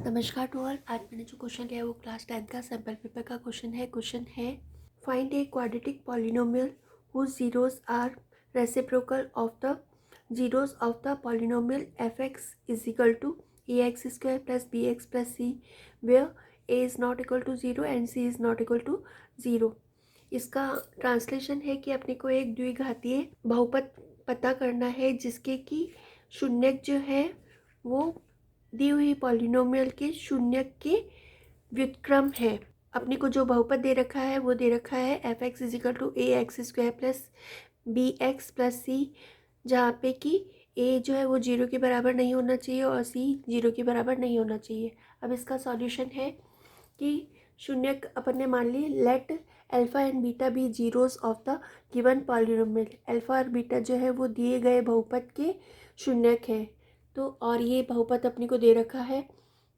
नमस्कार to all. आज मैंने जो क्वेश्चन लिया है वो क्लास 10th का सैम्पल पेपर का क्वेश्चन है find a quadratic polynomial whose zeros are reciprocal of the zeros of the polynomial f x is equal to a x square plus b x plus c where a is not equal to zero and c is not equal to zero. इसका translation है कि अपने को एक द्विघातीय बहुपद पता करना है जिसके कि शून्यक जो है वो दी हुई पॉलिनोमियल के शून्य के व्युत्क्रम है। अपने को जो बहुपद दे रखा है वो दे रखा है f x is equal to a x square plus b x plus c, जहाँ पे कि ए जो है वो जीरो के बराबर नहीं होना चाहिए और सी जीरो के बराबर नहीं होना चाहिए। अब इसका सॉल्यूशन है कि शून्य अपन ने मान ली let alpha and beta be zeros of the given polynomial. Alpha और बीटा जो है वो दिए गए बहुपद के शून्यक है। तो और ये बहुपद अपने को दे रखा है,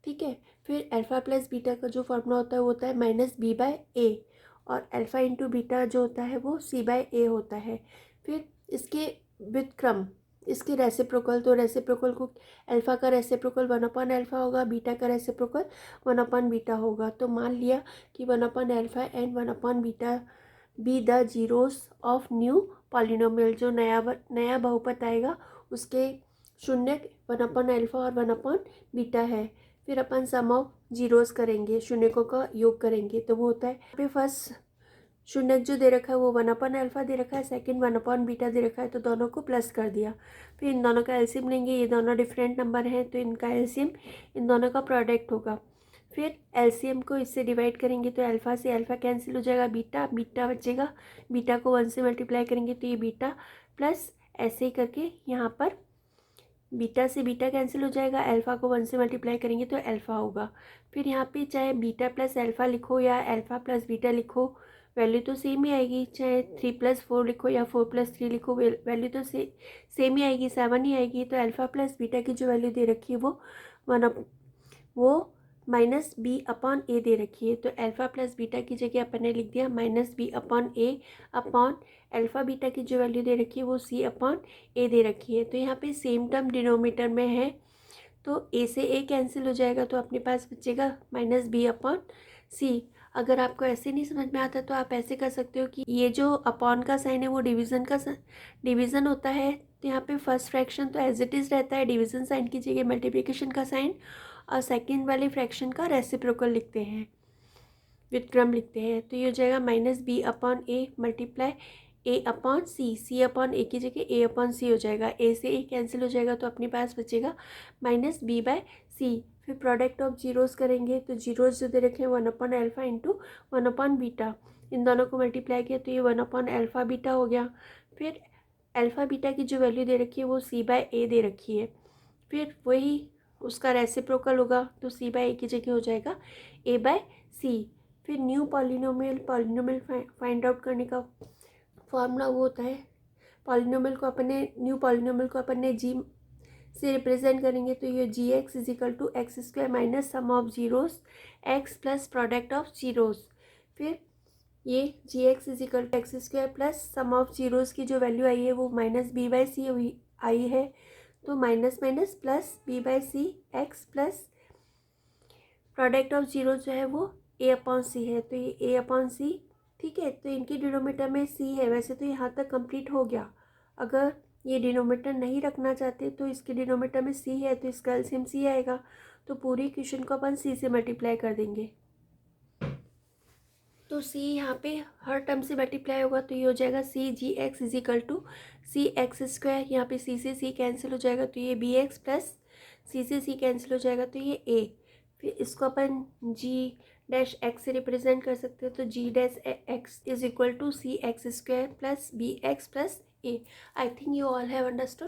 ठीक है। फिर अल्फा प्लस बीटा का जो फॉर्मूला होता है वो होता है माइनस बी बाय ए, और अल्फा इंटू बीटा जो होता है वो सी बाय ए होता है। फिर इसके व्युत्क्रम, इसके रेसिप्रोकल, तो रेसिप्रोकल को अल्फा का रेसिप्रोकल 1 अपॉन अल्फा होगा, बीटा का रेसिप्रोकल 1 अपॉन बीटा होगा। तो मान लिया कि 1 upon alpha and 1 upon beta be the zeros of new polynomial. जो नया बहुपद आएगा उसके शून्य 1 अपॉन अल्फा और 1 अपॉन बीटा है। फिर अपन सम ऑफ जीरोस करेंगे, शून्यकों का योग करेंगे, तो वो होता है यहाँ पे फर्स्ट शून्य जो दे रखा है वो 1 अपॉन अल्फा दे रखा है, सेकंड 1 अपॉन बीटा दे रखा है, तो दोनों को प्लस कर दिया। फिर इन दोनों का एलसीएम लेंगे, ये दोनों डिफरेंट नंबर हैं तो इनका एलसीएम इन दोनों का प्रोडक्ट होगा। फिर एलसीएम को इससे डिवाइड करेंगे तो अल्फा से अल्फा कैंसिल हो जाएगा, बीटा बीटा बचेगा, बीटा को 1 से मल्टीप्लाई करेंगे तो ये बीटा प्लस ऐसे ही करके यहाँ पर बीटा से बीटा कैंसिल हो जाएगा, अल्फ़ा को 1 से मल्टीप्लाई करेंगे तो अल्फ़ा होगा। फिर यहाँ पे चाहे बीटा प्लस अल्फ़ा लिखो या अल्फ़ा प्लस बीटा लिखो, वैल्यू तो सेम ही आएगी। चाहे 3 प्लस 4 लिखो या 4 प्लस 3 लिखो, वैल्यू तो सेम ही आएगी, 7 ही आएगी। तो अल्फ़ा प्लस बीटा की जो वैल्यू दे रखी है वो माइनस बी अपॉन ए दे रखी है। तो अल्फ़ा प्लस बीटा की जगह अपन ने लिख दिया माइनस बी अपॉन ए अपॉन अल्फ़ा बीटा की जो वैल्यू दे रखी है वो सी अपॉन ए दे रखी है। तो यहाँ पे सेम टर्म डिनोमीटर में है तो ए से ए कैंसिल हो जाएगा, तो अपने पास बचेगा माइनस बी अपॉन सी। अगर आपको ऐसे नहीं समझ में आता तो आप ऐसे कर सकते हो कि ये जो अपॉन का साइन है वो डिवीज़न होता है, तो यहाँ पे फर्स्ट फ्रैक्शन तो एज इट इज़ रहता है, डिवीज़न साइन की जगह मल्टीप्लिकेशन का साइन, और सेकेंड वाले फ्रैक्शन का रेसिप्रोकल लिखते हैं, व्युत्क्रम लिखते हैं। तो ये हो जाएगा minus B upon A multiply A upon C, C upon ए की जगह ए अपॉन सी हो जाएगा, ए से ए कैंसिल हो जाएगा तो अपने पास बचेगा माइनस बी बाय सी। फिर प्रोडक्ट ऑफ जीरोस करेंगे तो जीरोस जो दे रखे हैं 1 upon alpha into 1 upon beta, इन दोनों को मल्टीप्लाई किया तो ये 1 अपॉन अल्फा बीटा हो गया। फिर अल्फा बीटा की जो वैल्यू दे रखी है वो सी बाय ए दे रखी है, फिर वही उसका रेसिप्रोकल होगा तो सी बाय ए की जगह हो जाएगा ए बाय सी। फिर न्यू पॉलिनोमियल फाइंड आउट करने का फॉर्मूला वो होता है, न्यू पॉलिनोमियल को अपन ने जी से रिप्रेजेंट करेंगे तो ये g x is equal to x square minus sum of zeros x plus product of zeros. फिर ये g x is equal to x square plus sum of zeros की जो वैल्यू आई है वो माइनस बी बाई सी आई है, तो minus minus plus b by c x plus product of zero जो है वो ए अपॉन सी है, तो ये ए अपॉन सी, ठीक है। तो इनकी डिनोमीटर में सी है, वैसे तो यहाँ तक कंप्लीट हो गया। अगर ये डिनोमीटर नहीं रखना चाहते तो इसके डिनोमीटर में सी है तो इसका एलसीएम सी आएगा, तो पूरी इक्वेशन को अपन सी से मल्टीप्लाई कर देंगे। तो सी यहाँ पे हर टर्म से मल्टीप्लाई होगा तो ये हो जाएगा c g x is equal to c x square, यहाँ पे सी से सी कैंसिल हो जाएगा तो ये बी एक्स प्लस सी से सी कैंसिल हो जाएगा तो ये ए। फिर इसको अपन जी डैश एक्स से रिप्रेजेंट कर सकते हैं, तो g dash x is equal to c x square plus b x plus a. I think you all have understood.